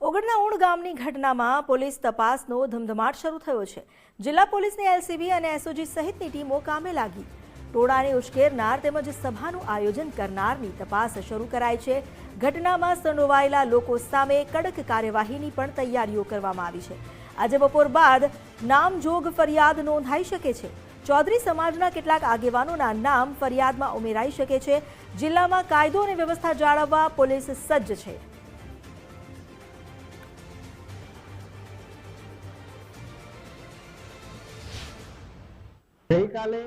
ઓગળના ઊણ ગામની ઘટનામાં પોલીસ તપાસનો ધમધમાટ શરૂ થયો છે। જિલ્લા પોલીસની એલસીબી અને એસઓજી સહિતની ટીમો કામે લાગી। ટોળાને ઉશ્કેરનાર તેમજ સભાનું આયોજન કરનારની તપાસ શરૂ કરાઈ છે। ઘટનામાં સંડોવાયેલા લોકો સામે કડક કાર્યવાહીની પણ તૈયારીઓ કરવામાં આવી છે। આજે બપોર બાદ નામજોગ ફરિયાદ નોંધાઈ શકે છે। ચૌધરી સમાજના કેટલાક આગેવાનોના નામ ફરિયાદમાં ઉમેરાઈ શકે છે। જિલ્લામાં કાયદો અને વ્યવસ્થા જાળવવા પોલીસ સજ્જ છે। ગઈકાલે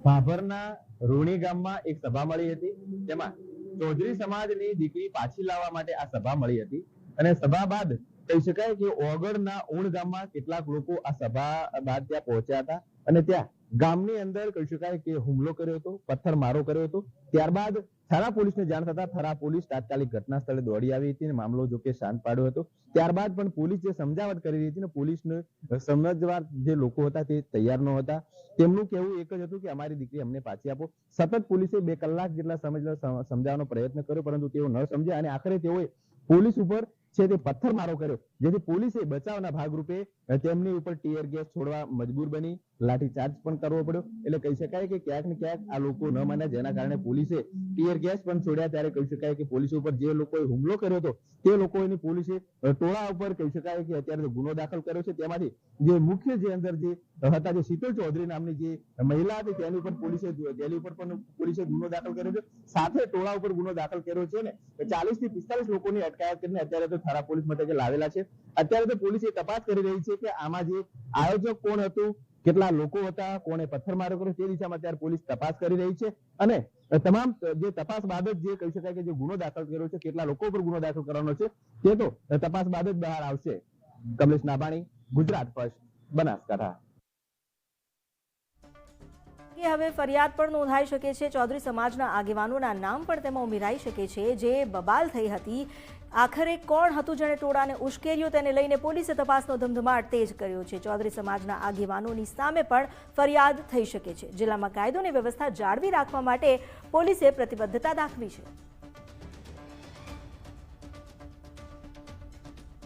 ભાભરના રૂણી ગામમાં એક સભા મળી હતી, જેમાં ચૌધરી સમાજની દીકરી પાછી લાવવા માટે આ સભા મળી હતી અને સભા બાદ કહી શકાય કે ઓગળના ઊણ ગામમાં કેટલાક લોકો આ સભા બાદ ત્યાં પહોંચ્યા હતા અને ત્યાં ગામની અંદર કહી શકાય કે હુમલો કર્યો હતો, પથ્થરમારો કર્યો હતો। ત્યારબાદ થરા પોલીસને જાણ થતા થરા પોલીસ તાત્કાલિક ઘટના સ્થળે દોડી આવી હતી અને મામલો જો કે શાંત પાડ્યો હતો। ત્યારબાદ પણ પોલીસ જે સમજાવટ કરી રહી હતી ને પોલીસને સમજવા જે લોકો હતા તે તૈયાર ન હતા। તેમનું કહેવું એક જ હતું કે અમારી દીકરી અમને પાછી આપો। સતત પોલીસે 2 કલાક જેટલા સમજાવવાનો પ્રયત્ન કર્યો, પરંતુ તેઓ ન સમજ્યા અને આખરે તેઓએ પોલીસ ઉપર છે તે પથ્થરમારો કર્યો, જેથી પોલીસે બચાવના ભાગરૂપે તેમની ઉપર ટીયર ગેસ છોડવા મજબૂર બની, લાઠીચાર્જ પણ કરવો પડ્યો। એટલે કહી શકાય કે ક્યાંક ને ક્યાંક આ લોકો ન માન્યા, જેના કારણે પોલીસે ટીયર ગેસ પણ છોડ્યા। ત્યારે કહી શકાય કે પોલીસ ઉપર જે લોકોએ હુમલો કર્યો હતો તે લોકોની પોલીસે ટોળા ઉપર કહી શકાય કે અત્યારે ગુનો દાખલ કર્યો છે। તેમાંથી જે મુખ્ય જે અંદર જે હતા, જે શીતલ ચૌધરી નામની જે મહિલા હતી તેની ઉપર પોલીસે ગુનો દાખલ કર્યો છે। સાથે ટોળા ઉપર ગુનો દાખલ કર્યો છે ને 40 થી 45 લોકોની અટકાયત કરીને અત્યારે તો થરા પોલીસ મથકે લાવેલા છે। અત્યારે તો પોલીસ એ તપાસ કરી રહી છે કે આમાં જે આયોજક કોણ હતું, કેટલા લોકો હતા, કોણે પથ્થરમારો કર્યો, તે દિશામાં અત્યારે પોલીસ તપાસ કરી રહી છે અને તમામ જે તપાસ બાદ જ જે કહી શકાય કે જે ગુનો દાખલ કર્યો છે, કેટલા લોકો પર ગુનો દાખલ કરવાનો છે તે તો તપાસ બાદ જ બહાર આવશે। કમલેશ નાભાણી, ગુજરાત ફર્સ્ટ, બનાસકાંઠા। હવે ફરિયાદ પણ નોંધાઈ શકે છે। ચૌધરી સમાજના આગેવાનોના નામ પણ તેમાં ઉમેરાઈ શકે છે। જે બબાલ થઈ હતી, આખરે કોણ હતું જેણે ટોળાને ઉશ્કેર્યો, તેને લઈને પોલીસે તપાસનો ધમધમાટ તેજ કર્યો છે। ચૌધરી સમાજના આગેવાનોની સામે પણ ફરિયાદ થઈ શકે છે। જિલ્લામાં કાયદો અને વ્યવસ્થા જાળવી રાખવા માટે પોલીસે પ્રતિબદ્ધતા દાખવી છે।